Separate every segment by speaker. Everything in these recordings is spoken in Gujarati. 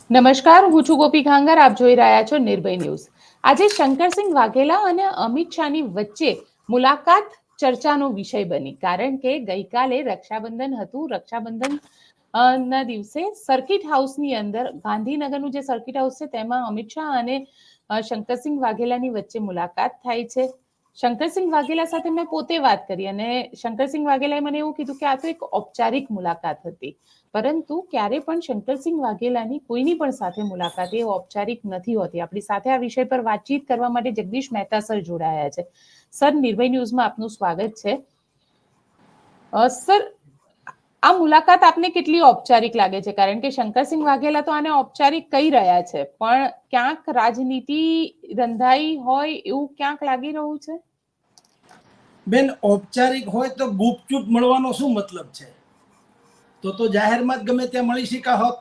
Speaker 1: નમસ્કાર, હું છું ગોપી ખાંગર. આપ જોઈ રહ્યા છો નિર્ભય ન્યૂઝ. આજે શંકરસિંહ વાઘેલા અને અમિત શાહની વચ્ચે મુલાકાત ચર્ચાનો વિષય બની, કારણ કે ગઈકાલે રક્ષાબંધન હતું. રક્ષાબંધન ના દિવસે સર્કિટ હાઉસની અંદર, ગાંધીનગરનું જે સર્કિટ હાઉસ છે તેમાં અમિત શાહ અને શંકરસિંહ વાઘેલાની વચ્ચે મુલાકાત થાય છે. શંકરસિંહ વાઘેલા સાથે મેં પોતે વાત કરી અને શંકરસિંહ વાઘેલાએ મને એવું કીધું કે આ તો એક ઔપચારિક મુલાકાત હતી, પરંતુ ક્યારે પણ શંકરસિંહ વાઘેલાની કોઈની પણ સાથે મુલાકાત એ ઔપચારિક નથી હોતી. આપણી સાથે આ વિષય પર વાતચીત કરવા માટે જગદીશ મહેતા સર જોડાયા છે. સર, નિર્ભય ન્યૂઝમાં આપનું સ્વાગત છે. સર, આ મુલાકાત આપને કેટલી ઔપચારિક લાગે છે? કારણ કે શંકરસિંહ વાઘેલા તો આને ઔપચારિક કહી રહ્યા છે, પણ ક્યાંક રાજનીતિ રંધાઈ હોય એવું ક્યાંક લાગી રહ્યું છે.
Speaker 2: બેન, ઔપચારિક હોય તો ગુપચુપ મળવાનો શું મતલબ છે? તો જાહેરમાં જ ગમે ત્યાં મળી શકા હોત.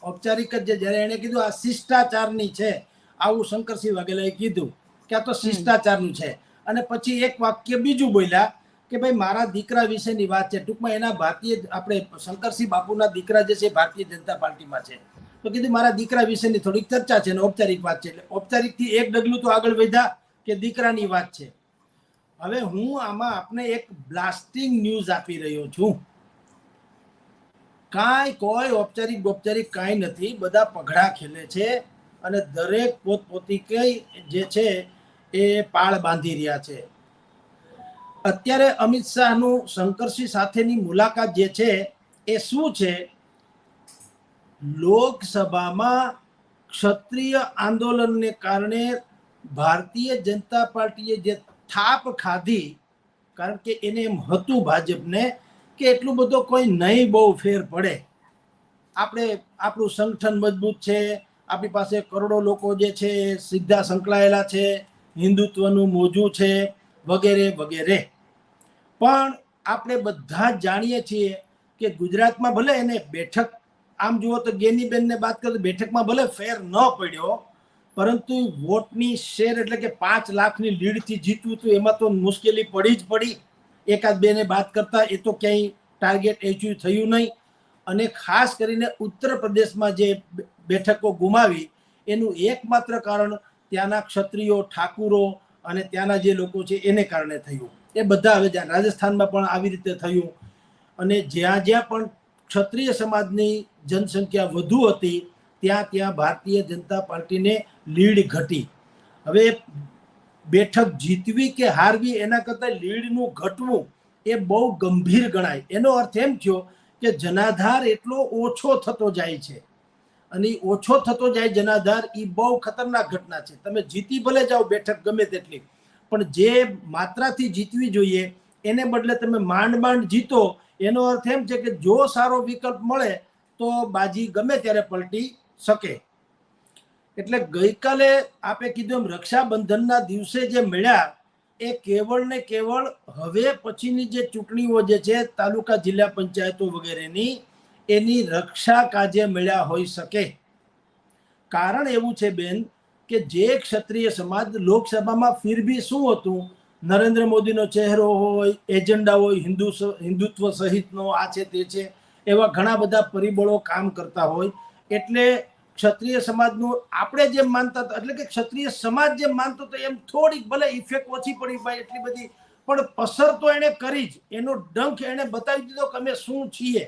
Speaker 2: ઔપચારિક જ જ્યારે એણે કીધું આ શિષ્ટાચારની છે, આવું શંકરસિંહ વાઘેલાએ કીધું કે આ તો શિષ્ટાચારનું છે, અને પછી એક વાક્ય બીજું બોલ્યા કે ભાઈ મારા દીકરા વિશેની વાત છે. ટૂંકમાં એના ભારતીય, આપણે શંકરસિંહ બાપુના દીકરા જે છે ભારતીય જનતા પાર્ટીમાં છે, તો કીધું મારા દીકરા વિશેની થોડીક ચર્ચા છે અને ઔપચારિક વાત છે. એટલે ઔપચારિકથી એક ડગલું તો આગળ વધ્યા કે દીકરાની વાત છે. હવે હું આમાં આપને એક બ્લાસ્ટિંગ ન્યૂઝ આપી રહ્યો છું. કોઈ ઔપચારિક કાંઈ નથી. બધા પગડા ખેલે છે અને દરેક પોતપોતી કઈ જે છે એ પાળ બાંધી રહ્યા છે. અત્યારે અમિત શાહનું શંકરસિંહ સાથેની મુલાકાત જે છે એ શું છે? લોકસભામાં ક્ષત્રિય આંદોલનને કારણે ભારતીય જનતા પાર્ટીએ જે થાપ ખાધી, કારણ કે એને એમ હતું ભાજપને કે એટલું બધો કોઈ નહીં બહુ ફેર પડે, આપણું સંગઠન મજબૂત છે, આપણી પાસે કરોડો લોકો જે છે સીધા સંકળાયેલા છે, હિન્દુત્વનું મોજું છે, વગેરે વગેરે. પણ આપણે બધા જ જાણીએ છીએ કે ગુજરાતમાં ભલે એને બેઠક, આમ જુઓ તો ગેનીબેનને વાત કરીએ બેઠકમાં ભલે ફેર ન પડ્યો, પરંતુ વોટની શેર એટલે કે 5 લાખની લીડથી જીતવું હતું, એમાં તો મુશ્કેલી પડી જ પડી. એકાદ બેને વાત કરતા એ તો ક્યાંય ટાર્ગેટ એચિવ થયું નહીં. અને ખાસ કરીને ઉત્તર પ્રદેશમાં જે બેઠકો ગુમાવી એનું એકમાત્ર કારણ ત્યાંના ક્ષત્રિયો, ઠાકુરો અને ત્યાંના જે લોકો છે એને કારણે થયું. એ બધા હવે રાજસ્થાનમાં પણ આવી રીતે થયું. અને જ્યાં જ્યાં પણ ક્ષત્રિય સમાજની જનસંખ્યા વધુ હતી ત્યાં ત્યાં ભારતીય જનતા પાર્ટીને લીડ ઘટી. હવે બેઠક જીતવી કે હારવી એના કરતાં લીડનું ઘટવું એ બહુ ગંભીર ગણાય. એનો અર્થ એમ થયો કે જનાધાર એટલો ઓછો થતો જાય છે, અને ઓછો થતો જાય જનાધાર એ બહુ ખતરનાક ઘટના છે. તમે જીતી ભલે જાઓ બેઠક ગમે તેટલી, પણ જે માત્રાથી જીતવી જોઈએ એને બદલે તમે માંડ માંડ જીતો, એનો અર્થ એમ છે કે જો સારો વિકલ્પ મળે તો બાજી ગમે ત્યારે પલટી શકે. એટલે ગઈકાલે આપે કીધું એમ રક્ષાબંધનના દિવસે જે મળ્યા એ કેવળ ને કેવળ હવે પછીની જે ચૂંટણીઓ જે છે તાલુકા જિલ્લા પંચાયતો વગેરેની, એની રક્ષા કાજે મળ્યા હોઈ શકે. કારણ એવું છે બેન કે જે ક્ષત્રિય સમાજ લોકસભામાં ફિર બી શું હતું, નરેન્દ્ર મોદીનો ચહેરો હોય, એજન્ડા હોય, હિન્દુત્વ સહિતનો આ છે તે છે, એવા ઘણા બધા પરિબળો કામ કરતા હોય. એટલે ક્ષત્રિય સમાજનું આપણે જેમ માનતા હતા, એટલે કે ક્ષત્રિય સમાજ જેમ માનતો હતો એમ થોડીક ભલે ઇફેક્ટ ઓછી પડી ભાઈ એટલી બધી, પણ અસર તો એને કરી જ. એનો ડંખ એને બતાવી દીધો કે અમે શું છીએ.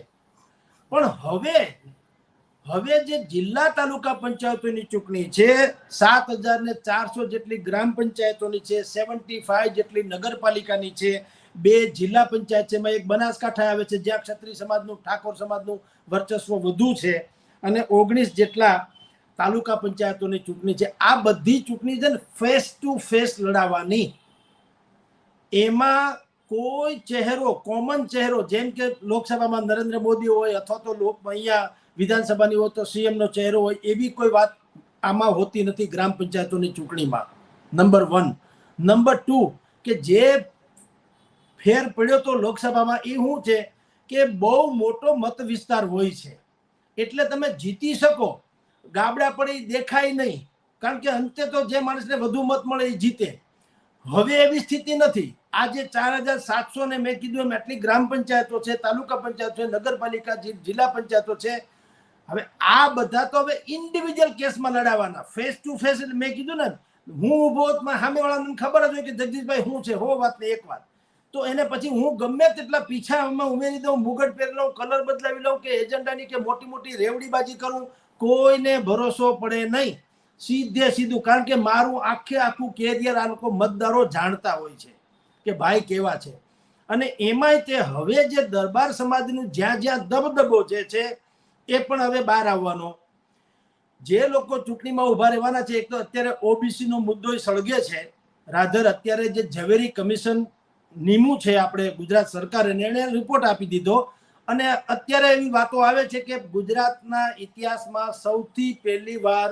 Speaker 2: પણ હવે જે જિલ્લા તાલુકા પંચાયતોની ચૂંટણી છે, 7,400 જેટલી ગ્રામ પંચાયતોની છે, 75 જેટલી નગરપાલિકાની છે, 2 જિલ્લા પંચાયત છે, એક બનાસકાંઠા આવે છે જ્યાં ક્ષત્રિય સમાજનું, ઠાકોર સમાજનું વર્ચસ્વ વધુ છે, અને 19 જેટલા તાલુકા પંચાયતોની ચૂંટણી છે. આ બધી ચૂંટણી છે ને ફેસ ટુ ફેસ લડાવવાની. એમાં કોઈ ચહેરો, કોમન ચહેરો, જેમ કે લોકસભામાં નરેન્દ્ર મોદી હોય અથવા તો અહીંયા વિધાનસભાની હોય તો સીએમ નો ચહેરો હોય, એવી કોઈ વાત આમાં હોતી નથી ગ્રામ પંચાયતોની ચૂંટણીમાં. નંબર 1. નંબર 2 કે જે ફેર પડ્યો તો લોકસભામાં એ શું છે કે બહુ મોટો મત વિસ્તાર હોય છે, એટલે તમે જીતી શકો, ગાબડા પડી દેખાય નહીં, કારણ કે અંતે તો જે માણસને વધુ મત મળે એ જીતે. હવે એવી સ્થિતિ નથી. આજે 4,700 ને મેં કીધું એમ આટલી ગ્રામ પંચાયતો છે, તાલુકા પંચાયતો છે, નગરપાલિકા, જિલ્લા પંચાયતો છે, હવે આ બધા તો હવે ઇન્ડિવિજ્યુઅલ કેસમાં લડાવવાના, ફેસ ટુ ફેસ. એટલે મેં કીધું ને, હું ઊભો સામેવાળાને ખબર જ હોય કે જગદીશભાઈ શું છે, હો વાત ને એક વાત, તો એને પછી હું ગમે તેટલા પીછામાં ઉમેરી દઉં, મુગટ પહેરી લઉં, કલર બદલાવી લઉં, કે એજન્ડાની કે મોટી મોટી રેવડીબાજી કરું, કોઈને ભરોસો પડે નહીં. સીધે સીધું, કારણ કે મારું આખું કેરિયર આ લોકો મતદારો જાણતા હોય છે કે ભાઈ કેવા છે. અને એમાંય તે હવે જે દરબાર સમાજનું જ્યાં જ્યાં દબદબો જે છે એ પણ હવે બહાર આવવાનો. જે લોકો ચૂંટણીમાં ઉભા રહેવાના છે, એક તો અત્યારે ઓબીસી નો મુદ્દો સળગે છે. રાધર અત્યારે જે ઝવેરી કમિશન નીમું છે આપણે ગુજરાત સરકારે, એને રિપોર્ટ આપી દીધો, અને અત્યારે એવી વાતો આવે છે કે ગુજરાતના ઇતિહાસમાં સૌથી પહેલી વાર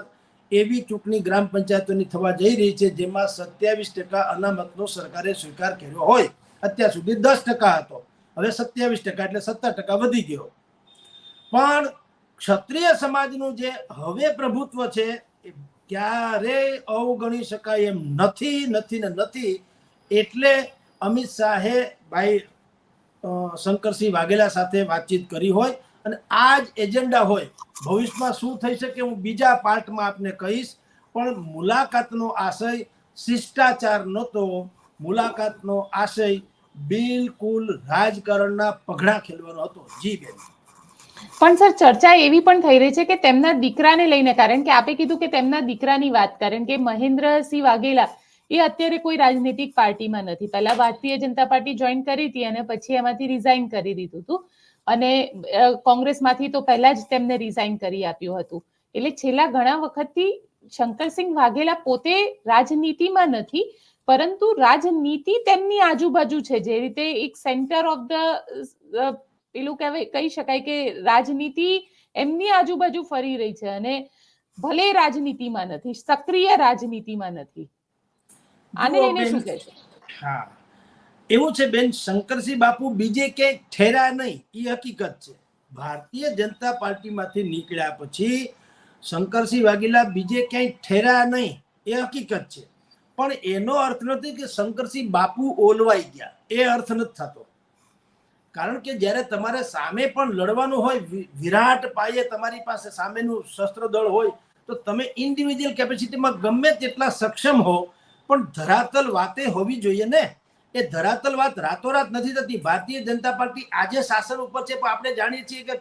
Speaker 2: એવી ચૂંટણી ગ્રામ પંચાયતોની થવા જઈ રહી છે જેમાં 27% અનામતનો સરકારે સ્વીકાર કર્યો હોય. અત્યાર સુધી 10% હતો, હવે 27%, એટલે 17% વધી ગયો. પણ ક્ષત્રિય સમાજનું જે હવે પ્રભુત્વ છે એ ક્યારેય અવગણી શકાય એમ નથી. એટલે અમિત શાહે ભાઈ શંકરસિંહ વાઘેલા સાથે વાતચીત કરી હોય, અને આ જ એજન્ડા હોય. ભવિષ્યમાં શું થઈ શકે હું બીજા પાર્ટમાં આપને કહીશ, પણ મુલાકાતનો આશય શિષ્ટાચાર નહોતો. મુલાકાતનો આશય બિલકુલ રાજકારણના પગડા ખેલવાનો હતો. જી બેન.
Speaker 1: પણ સર, ચર્ચા એવી પણ થઈ રહી છે કે તેમના દીકરાને લઈને, કારણ કે આપે કીધું કે તેમના દીકરાની વાત, કારણ કે મહેન્દ્રસિંહ વાઘેલા એ અત્યારે કોઈ રાજનીતિક પાર્ટીમાં નથી. પહેલા ભારતીય જનતા પાર્ટી જોઈન કરી હતી અને પછી એમાંથી રિઝાઇન કરી દીધું હતું, અને કોંગ્રેસમાંથી તો પહેલા જ તેમને રિઝાઇન કરી આપ્યું હતું. એટલે છેલ્લા ઘણા વખતથી શંકરસિંહ વાઘેલા પોતે રાજનીતિમાં નથી, પરંતુ રાજનીતિ તેમની આજુબાજુ છે. જે રીતે એક સેન્ટર ઓફ ધ પેલું કહી શકાય કે રાજનીતિ એમની આજુબાજુ ફરી રહી છે, અને ભલે રાજનીતિમાં નથી, સક્રિય રાજનીતિમાં નથી. આને લઈને શું કહેશો?
Speaker 2: હા, એવું છે બેન, શંકરસિંહ બાપુ બીજે ક્યાંય ઠેરા નહીં, એ હકીકત છે. ભારતીય જનતા પાર્ટીમાંથી નીકળ્યા પછી શંકરસિંહ વાઘેલા બીજે ક્યાંય ઠેરા નહીં, એ હકીકત છે. પણ એનો અર્થ નથી કે શંકરસિંહ બાપુ ઓલવાઈ ગયા, એ અર્થ નથી થતો. કારણ કે જ્યારે તમારે સામે પણ લડવાનું હોય, વિરાટ પાયે તમારી પાસે સામેનું શસ્ત્ર દળ હોય, તો તમે ઇન્ડિવિજ્યુઅલ કેપેસિટીમાં ગમે તેટલા સક્ષમ હો, પણ ધરાતલ વાતે હોવી જોઈએ ને. એ ધરાતલ વાત રાતોરાત નથી થતી. ભારતીય જનતા પાર્ટી આજે શાસન ઉપર છે, પણ આપણે જાણીએ છીએ કે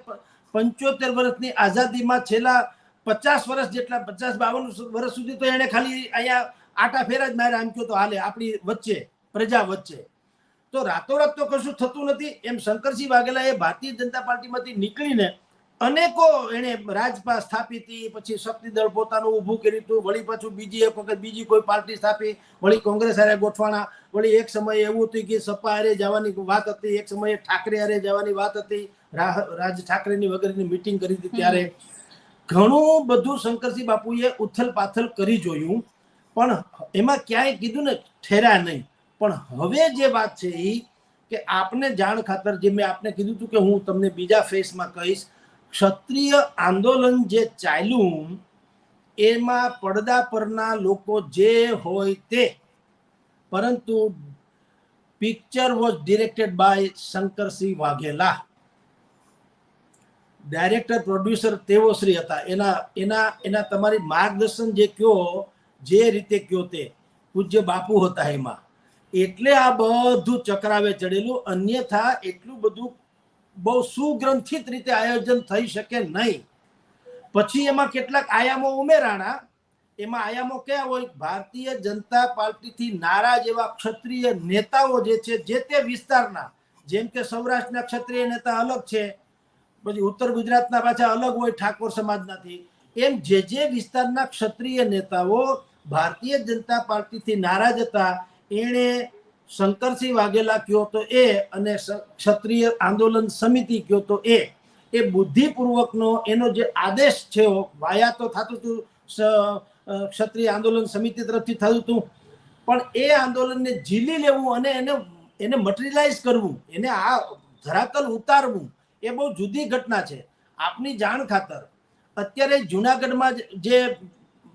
Speaker 2: 75 વર્ષની આઝાદીમાં છેલ્લા 50 વર્ષ જેટલા, 50-52 વર્ષ સુધી તો એને ખાલી અહીંયા આટા ફેરા જ માર્યા, આમ કહો તો હાલે, આપણી વચ્ચે, પ્રજા વચ્ચે. તો રાતોરાત તો કશું થતું નથી. એમ શંકરસિંહ વાઘેલા એ ભારતીય જનતા પાર્ટીમાંથી નીકળીને અનેકો એને રાજપા સ્થાપિત, પછી શક્તિ દળ પોતાનું ઊભું કર્યું હતું, વળી પાછું બીજી એક વખત બીજી કોઈ પાર્ટી સ્થાપી, વળી કોંગ્રેસ હારે ગોઠવાણા, વળી એક સમયે એવું હતું કે સપા હારે જવાની વાત હતી, એક સમયે ઠાકરે હારે જવાની વાત હતી, રાજ ઠાકરેની વગરની મીટિંગ કરી હતી. ત્યારે ઘણું બધું શંકરસિંહ બાપુએ ઉથલ પાથલ કરી જોયું, પણ એમાં ક્યાંય કીધું ને ઠેરા નહીં. પણ હવે જે વાત છે એ કે આપને જાણ ખાતર, જે મેં આપને કીધું હતું કે હું તમને બીજા ફેસમાં કહીશ, ક્ષત્રિય આંદોલન જે ચાલ્યું એમાં પડદા પરના લોકો જે હોય તે, પરંતુ picture was directed by Shankarsinh Vaghela. Director producer તેઓ શ્રી હતા. એના તમારી માર્ગદર્શન જે કયો, જે રીતે કયો તે પૂજ્ય બાપુ હતા એમાં. એટલે આ બધું ચક્રાવે ચડેલું. અન્યથા એટલું બધું બહુ સુગ્રંથિત રીતે આયોજન થઈ શકે નહીં. પછી એમાં કેટલાક આયામો ઉમેરાણા. એમાં આયામો કયા હોય? ભારતીય જનતા પાર્ટીથી નારાજ એવા ક્ષત્રિય નેતાઓ જે છે, જે તે વિસ્તારના, જેમ કે સૌરાષ્ટ્રના ક્ષત્રિય નેતા અલગ છે, પછી ઉત્તર ગુજરાતના પાછા અલગ હોય ઠાકોર સમાજનાથી. એમ જે વિસ્તારના ક્ષત્રિય નેતાઓ ભારતીય જનતા પાર્ટીથી નારાજ હતા, એણે શંકરસિંહ વાઘેલા કયો તો એ, અને ક્ષત્રિય આંદોલન સમિતિ કયો તો એ બુદ્ધિપૂર્વકનો એનો જે આદેશ છે, વાયા તો થતું હતું, ક્ષત્રિય આંદોલન સમિતિ તરફથી થતું હતું, પણ એ આંદોલનને ઝીલી લેવું અને એને મટીરિયલાઇઝ કરવું, એને આ ધરાતલ ઉતારવું, એ બહુ જુદી ઘટના છે. આપની જાણ ખાતર અત્યારે જુનાગઢમાં જે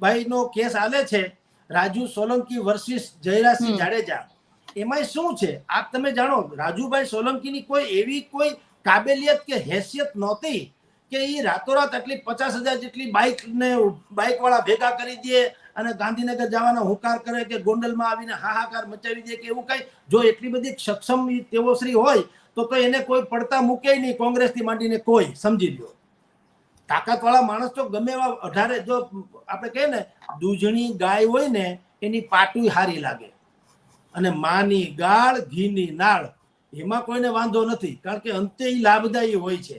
Speaker 2: ભાઈનો કેસ આલે છે, રાજુ સોલંકી વર્સિસ જયરાજસિંહ જાડેજા, એમાં શું છે આપ તમે જાણો? રાજુભાઈ સોલંકીની કોઈ એવી કોઈ કાબેલિયત કે હેસિયત નહોતી કે એ રાતોરાત આટલી 50,000 જેટલી બાઇક વાળા ભેગા કરી દે અને ગાંધીનગર જવાના હુંકાર કરે કે ગોંડલમાં આવીને હાહાકાર મચાવી દે કે એવું કઈ, જો એટલી બધી સક્ષમ તેવો શ્રી હોય તો એને કોઈ પડતા મૂકે નહીં, કોંગ્રેસથી માંડીને કોઈ, સમજી લો. તાકાત વાળા માણસ તો ગમે એવા 18, જો આપણે કહીએ ને દૂધણી ગાય હોય ને એની પાટું હારી લાગે, અને માની ગાળ ઘીની નાળ એમાં કોઈને વાંધો નથી, કારણ કે અંતે એ લાભદાયી હોય છે.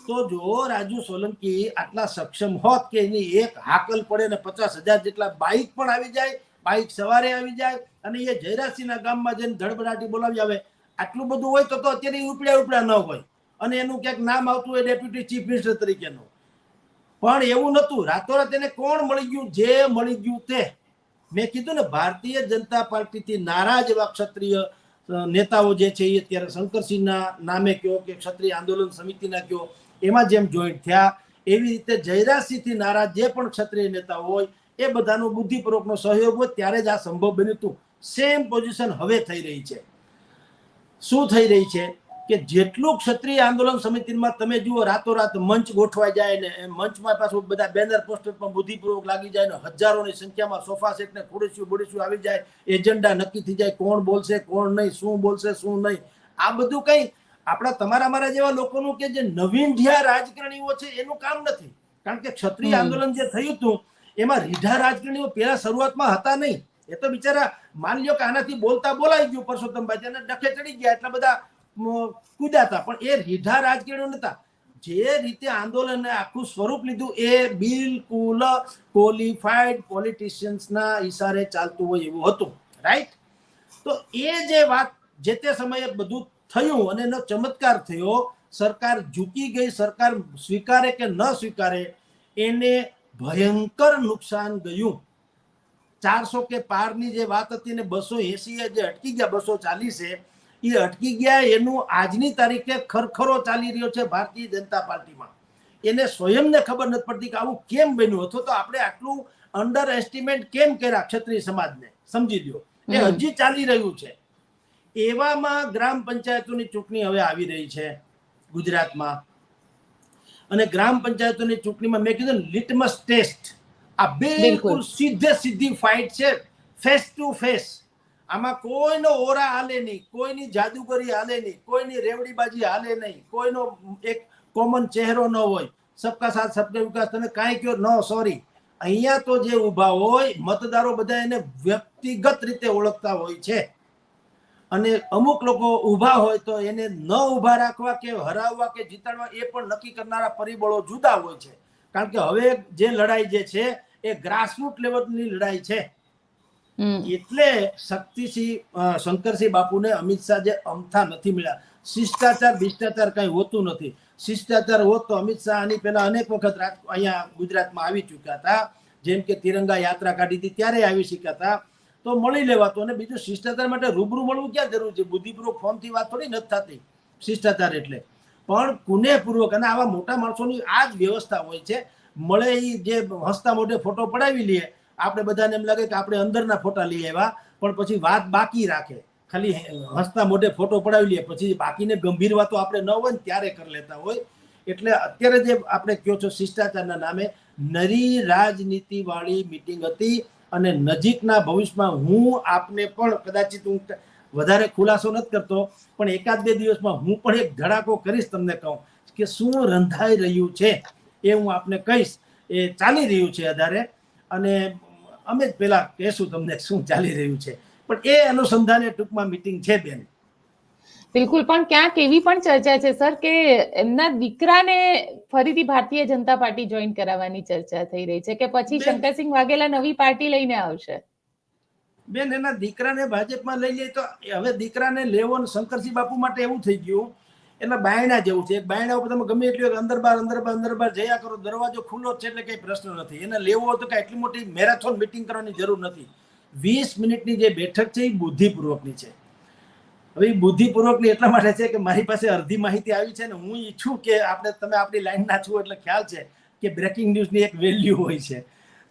Speaker 2: તો જો રાજુ સોલંકી આટલા સક્ષમ હોત કે એની એક હાકલ પડે ને 50,000 જેટલા બાઇક પણ આવી જાય, બાઇક સવારે આવી જાય, અને એ જયરાજસિંહના ગામમાં જઈને ધડબડાટી બોલાવી આવે, આટલું બધું હોય તો અત્યારે ઉપડ્યા ન હોય અને એનું ક્યાંક નામ આવતું હોય ડેપ્યુટી ચીફ મિનિસ્ટર તરીકેનું. પણ એવું નતું, રાતોરાત એને કોણ મળી ગયું? જે મળી ગયું તે. મેં કીધું ને, ભારતીય જનતા પાર્ટીથી નારાજ એવા ક્ષત્રિય નેતાઓ જે છે એ અત્યારે શંકરસિંહના નામે કયો કે ક્ષત્રિય આંદોલન સમિતિના કયો એમાં જેમ જોઈન્ટ થયા, એવી રીતે જયરાજસિંહથી નારાજ જે પણ ક્ષત્રિય નેતાઓ હોય એ બધાનો બુદ્ધિપૂર્વકનો સહયોગ હોય ત્યારે જ આ સંભવ બન્યું હતું. સેમ પોઝિશન હવે થઈ રહી છે. શું થઈ રહી છે કે જેટલું ક્ષત્રિય આંદોલન સમિતિમાં તમે જુઓ, રાતોરાત મંચ ગોઠવાઈ જાય ને મંચમાં પાછું બધા બેનર પોસ્ટર પણ બુદ્ધિપૂર્વક લાગી જાય ને હજારોની સંખ્યામાં સોફા સેટ ને ખુરશીઓ આવી જાય, એજન્ડા નક્કી થઈ જાય, કોણ બોલશે કોણ નહીં, શું બોલશે શું નહીં. આ બધું કઈ આપણા તમારા મારા જેવા લોકોનું કે જે નવીન ઢિયા રાજકારણીઓ છે એનું કામ નથી. કારણ કે ક્ષત્રિય આંદોલન જે થયું હતું એમાં રીઢા રાજકારણીઓ પહેલા શરૂઆતમાં હતા નહીં. એ તો બિચારા માની લ્યો કે આનાથી બોલતા બોલાઈ ગયું પરસોત્તમભાઈ, એને ડખે ચડી ગયા એટલા બધા કૂદ્યા હતા, પણ એ રીઢા રાજકારણીઓ નતા. જે રીતે આંદોલનને આખું સ્વરૂપ લીધું એ બિલકુલ ક્વોલિફાઈડ પોલિટિશિયન્સના ઈશારે ચાલતું હોય એવું હતું, રાઈટ? તો એ જે વાત જે તે સમયે બધું થયું અને એનો ચમત્કાર થયો, સરકાર ઝૂકી ગઈ, સરકાર સ્વીકારે કે ન સ્વીકારે એને ભયંકર નુકસાન ગયું. 400 કે પારની જે વાત હતી ને 280 જે અટકી ગયા, 240 એ અટકી ગયા. એનું આજની તારીખે ખરખરો ચાલી રહ્યો છે ભારતીય જનતા પાર્ટીમાં. એને સ્વયંને ખબર નથી પડતી કે આવું કેમ બન્યું, અથવા તો આપણે આટલું અંડર એસ્ટિમેટ કેમ કર્યા ક્ષત્રિય સમાજને, સમજી લો. એ હજી ચાલી રહ્યું છે. એવામાં ગ્રામ પંચાયતોની ચૂંટણી હવે આવી રહી છે ગુજરાતમાં, અને ગ્રામ પંચાયતોની ચૂંટણીમાં મેં કીધું લિટમસ ટેસ્ટ, આ બિલકુલ સીધી ફાઇટ છે, ફેસ ટુ ફેસ. આમાં કોઈનો ઓરા હાલે નહીં, કોઈની જાદુગરી હાલે નહીં, કોઈની રેવડીબાજી હાલે નહીં, કોઈનો એક કોમન ચહેરો ન હોય. સબકા સાથ સબકા વિકાસ, તમે કાંઈ કહો ન, સોરી. અહીંયા તો જે ઊભા હોય મતદારો બધા એને વ્યક્તિગત રીતે ઓળખતા હોય છે, અને અમુક લોકો ઊભા હોય તો એને ન ઊભા રાખવા કે હરાવવા કે જીતાડવા એ પણ નક્કી કરનારા પરિબળો જુદા હોય છે. કારણ કે હવે જે લડાઈ જે છે એ ગ્રાસરૂટ લેવલની લડાઈ છે. એટલે શંકરસિંહ બાપુને અમિત શાહ જે અમથા નથી મળ્યા. શિષ્ટાચાર ભ્રષ્ટાચાર કઈ હોતું નથી. શિષ્ટાચાર હોત તો અમિત શાહ આની પહેલા અનેક વખત અહીંયા ગુજરાતમાં આવી ચૂક્યા હતા, જેમ કે તિરંગા યાત્રા કાઢી હતી ત્યારે આવી શક્યા હતા, તો મળી લેવાતો. અને બીજું શિષ્ટાચાર માટે રૂબરૂ મળવું ક્યાં જરૂર છે? બુદ્ધિપૂર્વક ફોનથી વાત થોડી નથી થતી શિષ્ટાચાર એટલે. પણ કુનેહપૂર્વક, અને આવા મોટા માણસોની આ જ વ્યવસ્થા હોય છે. મળે એ જે હસતા મોઢે ફોટો પડાવી લઈએ, આપણે બધાને એમ લાગે કે આપણે અંદરના ફોટા લઈ આવ્યા, પણ પછી વાત બાકી રાખે. ખાલી હસતા મોઢે ફોટો પડાવી લઈએ, પછી બાકીને ગંભીર વાતો આપણે ન હોય ને ત્યારે કરી લેતા હોય. એટલે અત્યારે જે આપણે કહો છો શિષ્ટાચારના નામે નરી રાજનીતિ વાળી મીટિંગ હતી. અને નજીકના ભવિષ્યમાં હું આપને પણ કદાચિત હું વધારે ખુલાસો નથી કરતો, પણ 1-2 દિવસમાં હું પણ એક ધડાકો કરીશ, તમને કહું કે શું રંધાઈ રહ્યું છે એ હું આપને કહીશ. એ ચાલી રહ્યું છે આધારે, અને અમે જ પેલા કહેશું તમને શું ચાલી રહ્યું છે. પણ એ અનુસંધાને ટૂંકમાં મીટિંગ છે બેન.
Speaker 1: બિલકુલ, પણ ક્યાંક એવી પણ ચર્ચા છે સર કે એમના દીકરાને ફરીથી ભારતીય જનતા પાર્ટી જોઈન કરાવવાની ચર્ચા થઈ રહી છે, કે પછી શંકરસિંહ વાઘેલા નવી પાર્ટી લઈને આવશે.
Speaker 2: બેન, એના દીકરાને ભાજપમાં લઈ લે તો હવે દીકરાને લેવો, શંકરસિંહ બાપુ માટે એવું થઈ ગયું એટલે બાયણા જેવું છે. એક બાયણા ઉપર તમે ગમે એટલી અંદર બાર જયા કરો, દરવાજો ખુલ્લો છે એટલે કઈ પ્રશ્ન નથી. એને લેવો હોય તો કઈ એટલી મોટી મેરેથોન મીટિંગ કરવાની જરૂર નથી. 20 મિનિટની જે બેઠક છે એ બુદ્ધિપૂર્વકની છે. હવે એ બુદ્ધિપૂર્વકની એટલા માટે છે કે મારી પાસે અડધી માહિતી આવી છે ને હું ઈચ્છું કે તમે આપણી લાઈન ના છો એટલે ખ્યાલ છે કે બ્રેકિંગ ન્યૂઝની એક વેલ્યુ હોય છે.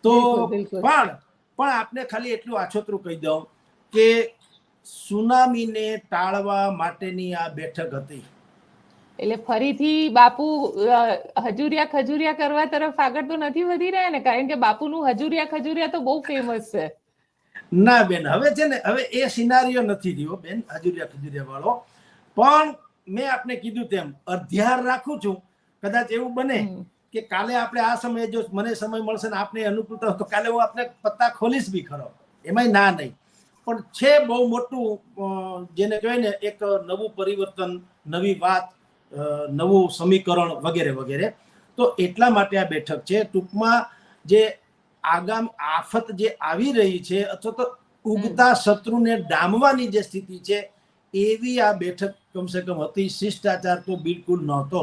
Speaker 2: તો પણ આપને ખાલી એટલું આછોતરું કહી દઉં કે સુનામીને ટાળવા માટેની આ બેઠક હતી.
Speaker 1: એટલે ફરીથી બાપુ હજુરિયા ખજુરિયા કરવા તરફ આગળ તો નથી વધી રહ્યા ને, કારણ કે બાપુનું હજુરિયા ખજુરિયા તો બહુ ફેમસ છે.
Speaker 2: ના બેન, હવે છે ને, હવે એ સિનારીઓ નથી રહ્યો બેન હજુરિયા ખજુરિયા વાળો. પણ મેં આપને કીધું તેમ અધ્યાર રાખું છું. કદાચ એવું બને કે કાલે આપણે આ સમયે જો મને સમય મળશે ને આપને અનુકૂળતા તો કાલે હું આપને પત્તા ખોલીશ બી ખરો, એમાંય ના નહીં. પણ છે બહુ મોટું, જેને કહેવાય ને એક નવું પરિવર્તન, નવી વાત, નવું સમીકરણ વગેરે વગેરે. તો એટલા માટે આ બેઠક છે. ટૂંકમાં જે આગામ આફત જે આવી રહી છે અથવા તો ઉગતા શત્રુને ડામવાની જે સ્થિતિ છે એવી આ બેઠક કમસે કમ હતી. શિષ્ટાચાર તો બિલકુલ નહોતો.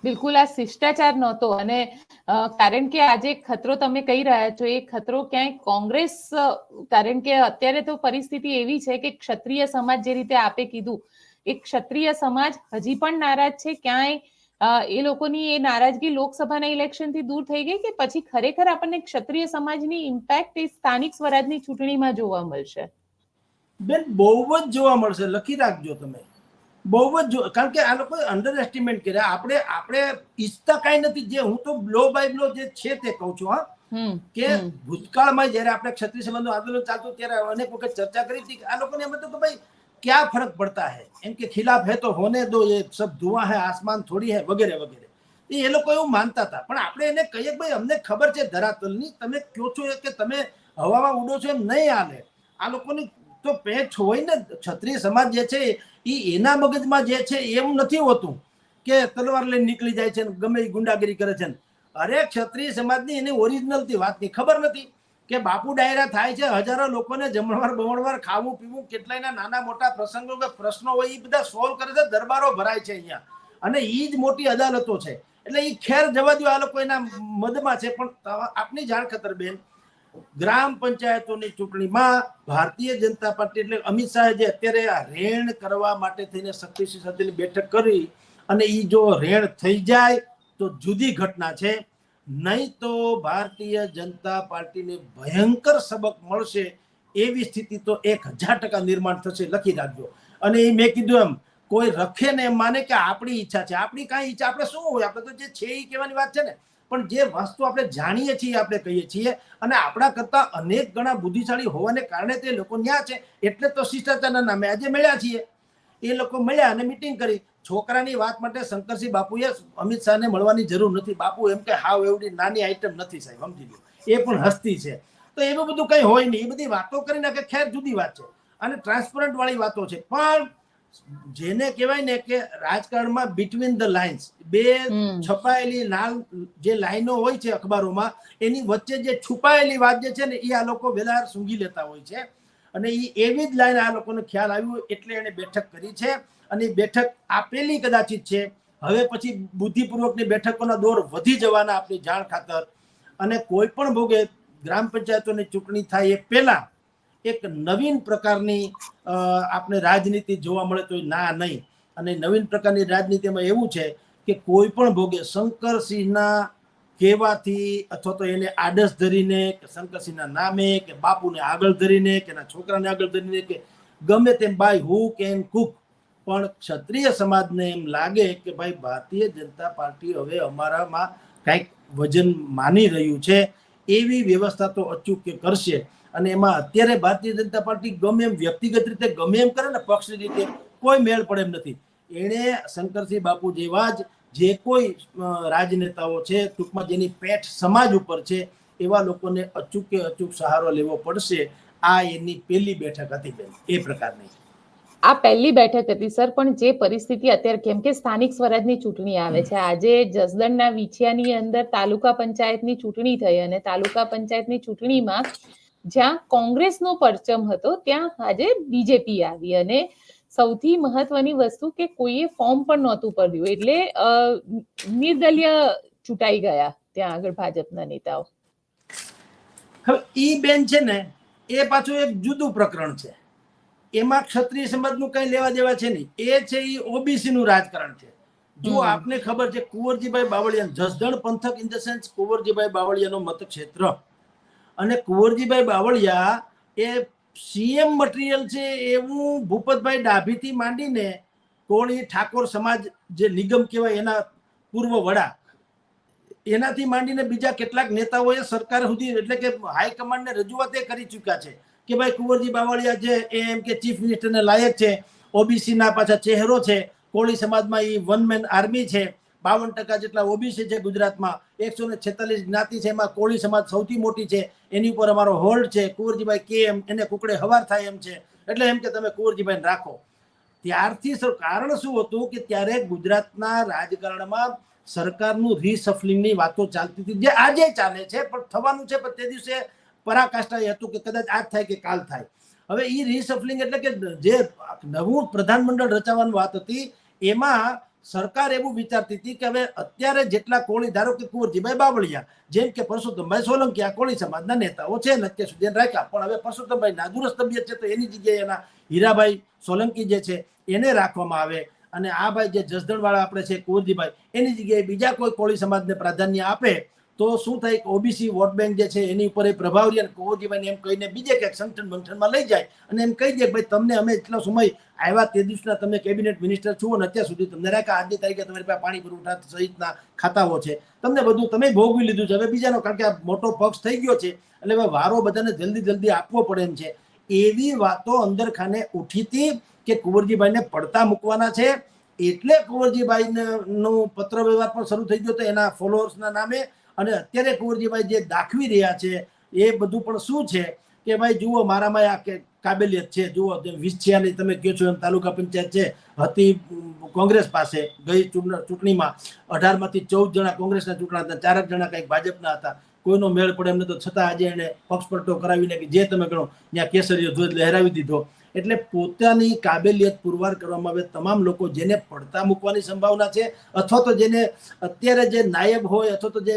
Speaker 1: બિલકુલ આ શિષ્ટાચાર નહોતો. અને કારણ કે આજે ખતરો તમે કહી રહ્યા છો, એ ખતરો ક્યાંય કોંગ્રેસ, કારણ કે અત્યારે તો પરિસ્થિતિ એવી છે કે ક્ષત્રિય સમાજ, જે રીતે આપે કીધું, એ ક્ષત્રિય સમાજ હજી પણ નારાજ છે. ક્યાંય એ લોકોની એ નારાજગી લોકસભાના ઇલેક્શનથી દૂર થઈ ગઈ કે પછી ખરેખર આપણને ક્ષત્રિય સમાજની ઇમ્પેક્ટ એ સ્થાનિક સ્વરાજની ચૂંટણીમાં જોવા મળશે?
Speaker 2: બેન, બહુ જ જોવા મળશે. લખી રાખજો તમે, બહુ જ. કારણ કે આ લોકોએ અંડર એસ્ટિમેટ કર્યા. આપણે ઈચ્છતા કાંઈ નથી. જે હું તો બ્લો બાય બ્લો જે છે તે કહું છું. હા, કે ભૂતકાળમાં જયારે આપણે ક્ષત્રિય સમાજનું આંદોલન ચાલતું ત્યારે અનેક વખત ચર્ચા કરી હતી. આ લોકોને એમ હતું કે ભાઈ क्या फर्क पड़ता है, एम के खिलाफ है तो होने दो, ये सब धुआं है, आसमान थोड़ी है, वगैरह वगैरह. એ લોકો એવું માનતા હતા. પણ આપણે એને કહીએ ભાઈ અમને ખબર છે ધરાતલની, તમે કહો છો કે તમે હવામાં ઉડો છો, એમ નહીં હાલે. આ લોકોની તો પેચ હોય ને. ક્ષત્રિય સમાજ જે છે એ એના મગજમાં જે છે એવું નથી હોતું કે તલવાર લઈને નીકળી જાય છે ગમે એ ગુંડાગીરી કરે છે. અરે ક્ષત્રિય સમાજની એની ઓરિજિનલથી વાતની ખબર નથી કે બાપુ ડાયરા થાય છે, હજારો લોકોને જમણવાર બમણવાર ખાવું પીવું, કેટલાયના નાના મોટા પ્રસંગો કે પ્રશ્નો હોય એ બધા સોલ્વ કરે છે. દરબારો ભરાય છે અહીંયા, અને એ જ મોટી અદાલતો છે. એટલે એ ખેર જવા દો, આ લોકો એના મદમાં છે. પણ આપની જાણ ખતર બેન, ગ્રામ પંચાયતોની ચૂંટણીમાં ભારતીય જનતા પાર્ટી એટલે અમિત શાહે જે અત્યારે આ રેણ કરવા માટે થઈને શક્તિસિંહ સાથેની બેઠક કરી, અને એ જો રેણ થઈ જાય તો જુદી ઘટના છે. નહીં તો ભારતીય જનતા પાર્ટીને ભયંકર સબક મળશે. એવી સ્થિતિ તો 1000% નિર્માણ થશે. લખી રાખજો. અને એ મેં કીધું એમ, કોઈ રખે ને એમ માને કે આપણી ઈચ્છા છે. આપણી કાંઈ ઈચ્છા, આપણે શું હોય, આપણે તો જે છે એ કહેવાની વાત છે ને. પણ જે વસ્તુ આપણે જાણીએ છીએ આપણે કહીએ છીએ, અને આપણા કરતા અનેક ગણા બુદ્ધિશાળી હોવાને કારણે તે લોકો ન્યા છે. એટલે તો શિષ્ટાચારના નામે આજે મળ્યા છીએ. એ લોકો મળ્યા અને મીટિંગ કરી. છોકરાની વાત માટે શંકરસિંહ બાપુએ અમિત શાહને મળવાની જરૂર નથી. બાપુ એમ કે હાવ એવડી નાની આઈટમ નથી સાહેબ, સમજી લો. એ પણ હસ્તી છે. તો એવું બધું કંઈ હોય નહીં. એ બધી વાતો કરી નાખે, ખેર જુદી વાત છે. અને ટ્રાન્સપરન્ટ વાળી વાતો છે. પણ જેને કહેવાય ને કે રાજકારણમાં બિટવીન ધ લાઇન્સ, બે છપાયેલી લાલ જે લાઈનો હોય છે અખબારોમાં, એની વચ્ચે જે છુપાયેલી વાત જે છે ને એ આ લોકો વેલા સૂંઘી લેતા હોય છે. અને એ એવી જ લાઈન આ લોકોને ખ્યાલ આવ્યું એટલે એને બેઠક કરી છે. અને બેઠક આપેલી કદાચિત છે. હવે પછી બુદ્ધિપૂર્વકની બેઠકોના દોર વધી જવાના આપણી જાણ ખાતર. અને કોઈ પણ ભોગે ગ્રામ પંચાયતોની ચૂંટણી થાય એ પહેલા એક નવીન પ્રકારની આપણે રાજનીતિ જોવા મળે તો ના નહીં. અને નવીન પ્રકારની રાજનીતિમાં એવું છે કે કોઈ પણ ભોગે શંકરસિંહના કહેવાથી અથવા તો એને આડસ ધરીને કે શંકરસિંહના નામે કે બાપુને આગળ ધરીને કે એના છોકરાને આગળ ધરીને કે ગમે તેમ બાય હુક એન્ડ કુક, પણ ક્ષત્રિય સમાજને એમ લાગે કે ભાઈ ભારતીય જનતા પાર્ટી હવે અમારામાં કંઈક વજન માની રહ્યું છે, એવી વ્યવસ્થા તો અચૂક કરશે. અને એમાં અત્યારે ભારતીય જનતા પાર્ટી ગમે એમ વ્યક્તિગત રીતે ગમે એમ કરે ને, પક્ષની રીતે કોઈ મેળ પડે એમ નથી. એણે શંકરસિંહ બાપુ જેવા જ જે કોઈ રાજનેતાઓ છે, ટૂંકમાં જેની પેઠ સમાજ ઉપર છે, એવા લોકોને અચૂકે અચૂક સહારો લેવો પડશે. આ એની પહેલી બેઠક હતી બેન, એ પ્રકારની.
Speaker 1: આ પહેલી બેઠક હતી સર. પણ જે પરિસ્થિતિ અત્યારે, કેમ કે સ્થાનિક સ્વરાજની ચૂંટણી આવે છે, આજે જસદણના વિછિયાની અંદર તાલુકા પંચાયતની ચૂંટણી થઈ, અને તાલુકા પંચાયતની ચૂંટણીમાં જ્યાં કોંગ્રેસનો પરચમ હતો ત્યાં આજે બીજેપી આવી. અને સૌથી મહત્વની વસ્તુ કે કોઈએ ફોર્મ પણ નહોતું ભર્યું, એટલે નિર્દલીય ચૂંટાઈ ગયા ત્યાં આગળ ભાજપના નેતાઓ.
Speaker 2: હવે ઈ બેન છે ને, એ પાછું એક જુદું પ્રકરણ છે. એમાં ક્ષત્રિય સમાજનું કઈ લેવા દેવા છે નહીં. એ છે એ ઓબીસી નું રાજકારણ છે. જો આપને ખબર છે કુંવરજીભાઈ બાવળિયા, જસદણ પંથક ઇન ધ સેન્સ કુંવરજીભાઈ બાવળિયાનો મતક્ષેત્ર, અને કુંવરજીભાઈ બાવળિયા એ સીએમ મટીરિયલ છે એવું ભૂપતભાઈ ડાભીથી માંડીને કોળી ઠાકોર સમાજ જે નિગમ કહેવાય એના પૂર્વ વડા, એનાથી માંડીને બીજા કેટલાક નેતાઓએ સરકાર સુધી એટલે કે હાઈકમાન્ડને રજૂઆત કરી ચૂક્યા છે કે ભાઈ કુંવરજી બાવળિયા છે એ એમ કે ચીફ મિનિસ્ટરને લાયક છે, ઓબીસી ના પાછા ચહેરો છે, કોળી સમાજમાં એ વન મેન આર્મી છે, 52% જેટલા ઓબીસી છે ગુજરાતમાં, 146 જ્ઞાતિ છે, એમાં કોળી સમાજ સૌથી મોટી છે, એની ઉપર અમારો હોલ્ડ છે, કુંવરજીભાઈ કે એમ એને કુકડે હવાર થાય એમ છે, એટલે એમ કે તમે કુંવરજીભાઈને રાખો. ત્યારથી કારણ શું હતું કે ત્યારે ગુજરાતના રાજકારણમાં સરકારનું રીસફલિંગની વાતો ચાલતી હતી, જે આજે ચાલે છે પણ થવાનું છે, પણ તે દિવસે પરાકાષ્ઠા એ હતું કે કદાચ આજ થાય કે કાલ થાય. હવે એ રીસફલિંગ એટલે કે જે નવું પ્રધાનમંડળ રચાવવાની વાત હતી એમાં સરકાર એવું વિચારતી હતી કે હવે અત્યારે જેટલા કોળી, ધારો કે કુંવરજીભાઈ બાવળિયા, જેમ કે પરસોત્તમભાઈ સોલંકી આ કોળી સમાજના નેતાઓ છે ને અત્યાર સુધી રાખ્યા, પણ હવે પરસોત્તમભાઈ નાદુરસ્ત તબિયત છે તો એની જગ્યાએ એના હીરાભાઈ સોલંકી જે છે એને રાખવામાં આવે, અને આ ભાઈ જે જસદણ વાળા આપણે છે કુંવરજીભાઈ એની જગ્યાએ બીજા કોઈ કોળી સમાજને પ્રાધાન્ય આપે તો શું થાય, ઓબીસી વોટ બેંક જે છે એની ઉપર એ પ્રભાવ રહે, કુંવરજીભાઈને એમ કહીને બીજે ક્યાંક સંગઠન બંગઠનમાં લઈ જાય અને એમ કહી દે કે ભાઈ તમને અમે એટલો સમય આવ્યા તે દિવસના તમે કેબિનેટ મિનિસ્ટર છો અને અત્યાર સુધી તમને રાખ્યા, આજની તારીખે તમારી પાસે પાણી પુરવઠા સહિતના ખાતાઓ છે, તમને બધું તમે ભોગવી લીધું છે, હવે બીજાનો કારણ કે આ મોટો પક્ષ થઈ ગયો છે એટલે હવે વારો બધાને જલ્દી જલ્દી આપવો પડે એમ છે. એવી વાતો અંદર ખાને ઉઠી હતી કે કુંવરજીભાઈને પડતા મૂકવાના છે, એટલે કુંવરજીભાઈનો પત્ર વ્યવહાર પણ શરૂ થઈ ગયો હતો એના ફોલોઅર્સના નામે, અને અત્યારે કુંવરજીભાઈ જે દાખવી રહ્યા છે એ બધું પણ શું છે કે ભાઈ જુઓ મારામાં આ કાબેલિયત છે, જુઓ 20 તમે કહો છો એમ તાલુકા પંચાયત છે હતી કોંગ્રેસ પાસે, ગઈ ચૂંટણીમાં 18 માંથી 14 જણા કોંગ્રેસના ચૂંટણા હતા, 4 જણા કંઈક ભાજપના હતા, કોઈનો મેળ પડે એમ નતો, છતાં આજે એને પક્ષપલટો કરાવીને જે તમે ગણો ત્યાં કેસરીયો ધ્વજ લહેરાવી દીધો. એટલે પોતાની કાબેલિયત પુરવાર કરવામાં આવે તમામ લોકો જેને પડતા મૂકવાની સંભાવના છે અથવા તો જેને અત્યારે જે નાયબ હોય અથવા તો જે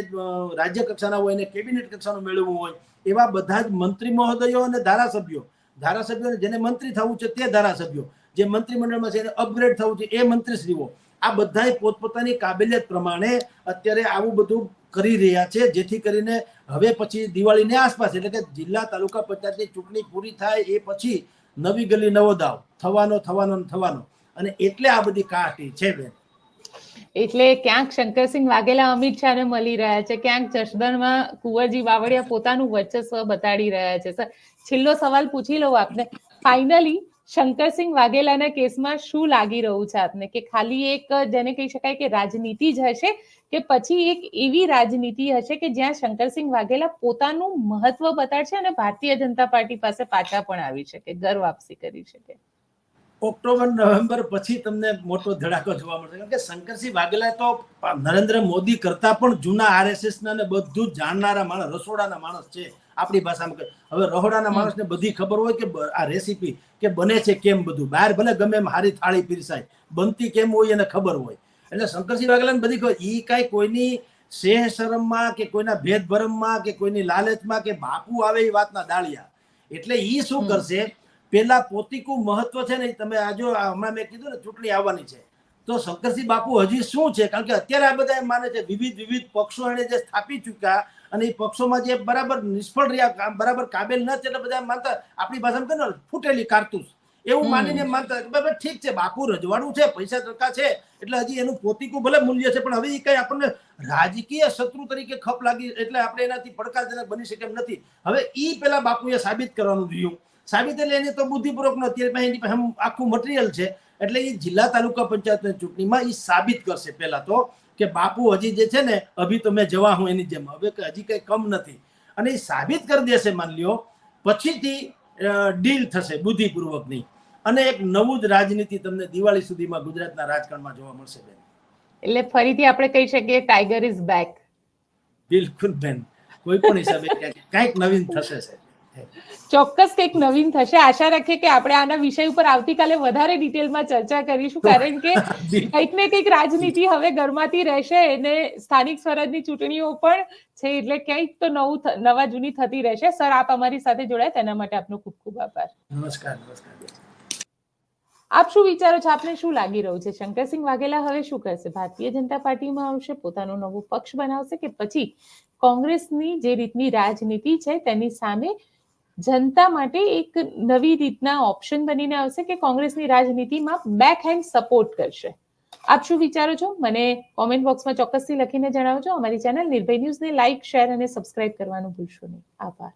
Speaker 2: રાજ્ય કક્ષાના હોય એને કેબિનેટ કક્ષાનું મેળવવું હોય એવા બધા જ મંત્રી મહોદયો અને ધારાસભ્યોને જેને મંત્રી થવું છે તે ધારાસભ્યો, જે મંત્રીમંડળમાં છે એને અપગ્રેડ થવું છે એ મંત્રીશ્રીઓ, આ બધા પોતપોતાની કાબેલિયત પ્રમાણે અત્યારે આવું બધું કરી રહ્યા છે, જેથી કરીને હવે પછી દિવાળીની આસપાસ એટલે કે જિલ્લા તાલુકા પંચાયતની ચૂંટણી પૂરી થાય એ પછી નવી ગલી નવો દાવ થવાનો, અને એટલે આ બધી કાટી છે બેન.
Speaker 1: એટલે ક્યાંક શંકરસિંહ વાઘેલા અમિત શાહને મળી રહ્યા છે, ક્યાંક જસદણમાં કુંવરજી બાવળિયા પોતાનું વર્ચસ્વ બતાડી રહ્યા છે. સર, છેલ્લો સવાલ પૂછી લઉં આપને, ફાઇનલી શંકરસિંહ વાઘેલાના કેસમાં શું લાગી રહ્યું છે આપને, કે ખાલી એક જેને કહી શકાય કે રાજનીતિ જ હશે કે પછી એક એવી રાજનીતિ હશે કે જ્યાં શંકરસિંહ વાઘેલા પોતાનું મહત્વ બતાડશે અને ભારતીય જનતા પાર્ટી પાસે પાછા પણ આવી શકે, ઘર વાપસી કરી શકે?
Speaker 2: ઓક્ટોબર નવેમ્બર પછી તમને મોટો ધડાકો જોવા મળશે, કારણ કે શંકરસિંહ વાઘેલા તો નરેન્દ્ર મોદી કરતા પણ જૂના આરએસએસ ના ને બધું જ જાણનારા માણસ, રસોડાના માણસ છે આપણી ભાષામાં. હવે રહોડાના માણસને બધી ખબર હોય કે આ રેસીપી કે બને છે કેમ, બધું બહાર ભલે ગમે એમ હારી થાળી પીરસાય, બનતી કેમ હોય એને ખબર હોય. એટલે શંકરસિંહ વાઘેલાને બધી ખબર, ઈ કાંઈ કોઈની સેહ શરમમાં કે કોઈના ભેદભરમમાં કે કોઈની લાલચમાં કે બાપુ આવે એ વાતના દાળિયા. એટલે ઈ શું કરશે, પેલા પોતીકું મહત્વ છે ને, તમે આજો હમણાં મેં કીધું ને ચૂંટણી આવવાની છે તો શંકરસિંહ બાપુ હજી શું છે, કારણ કે અત્યારે આ બધા એમ માને છે વિવિધ પક્ષો એને જે સ્થાપી ચૂક્યા અને એ પક્ષોમાં જે બરાબર નિષ્ફળ રહ્યા, બરાબર કાબેલ ન છે, એટલે બધા માનતા આપણી ભાષામાં કહે ને ફૂટેલી કારતૂસ એવું માનીને માનતા બરાબર ઠીક છે, બાપુ રજવાડું છે, પૈસા ટકા છે એટલે હજી એનું પોતીકું ભલે મૂલ્ય છે, પણ હવે એ કઈ આપણને રાજકીય શત્રુ તરીકે ખપ લાગી એટલે આપણે એનાથી પડકારજનક બની શકે એમ નથી. હવે ઈ પેલા બાપુએ સાબિત કરવાનું રહ્યું, સાબિત એટલે એની તો બુદ્ધિપૂર્વકનો અત્યારે એની પાસે આખું મટીરિયલ છે, એટલે એ જિલ્લા તાલુકા પંચાયતની ચૂંટણીમાં એ સાબિત કરશે પહેલા તો કે બાપુ હજી જે છે ને અભી તો મેં જવા હું એની જેમ, હવે હજી કઈ કમ નથી, અને એ સાબિત કરી દેશે માન લ્યો, પછીથી ડીલ થશે બુદ્ધિપૂર્વકની, અને એક નવું જ રાજનીતિ તમને દિવાળી સુધીમાં ગુજરાતના રાજકારણમાં જોવા મળશે બેન.
Speaker 1: એટલે ફરીથી આપણે કહી શકીએ ટાઈગર ઇઝ બેક.
Speaker 2: બિલકુલ બેન, કોઈ પણ હિસાબે કંઈક નવીન થશે.
Speaker 1: ચોક્કસ કંઈક નવીન થશે. આશા રાખીએ કે આપણે આના વિષય ઉપર આવતીકાલે વધારે ડિટેલમાં ચર્ચા કરીશું, કારણ કે કંઈક ને કંઈક રાજનીતિ હવે ગરમાતી રહેશે અને સ્થાનિક સ્વરાજની ચૂંટણીઓ પણ છે, એટલે ક્યાંક તો નવા જૂની થતી રહેશે. સર, આપ અમારી સાથે જોડાયા તેના માટે આપનો ખૂબ ખૂબ આભાર.
Speaker 2: નમસ્કાર.
Speaker 1: આપ શું વિચારો છો? આપને શું લાગી રહ્યું છે? શંકરસિંહ વાઘેલા હવે શું કરશે? ભારતીય જનતા પાર્ટીમાં આવશે, પોતાનું નવું પક્ષ બનાવશે, કે પછી કોંગ્રેસની જે રીતની રાજનીતિ છે તેની સામે જનતા માટે એક નવી રીતના ઓપ્શન બનીને આવશે કે કોંગ્રેસની રાજનીતિમાં બેક હેન્ડ સપોર્ટ કરશે. આપ શું વિચારો છો? મને કોમેન્ટ બોક્સમાં ચોક્કસથી લખીને જણાવજો. અમારી ચેનલ નિર્ભય ન્યૂઝને લાઇક, શેર અને સબસ્ક્રાઇબ કરવાનું ભૂલશો નહીં. આભાર.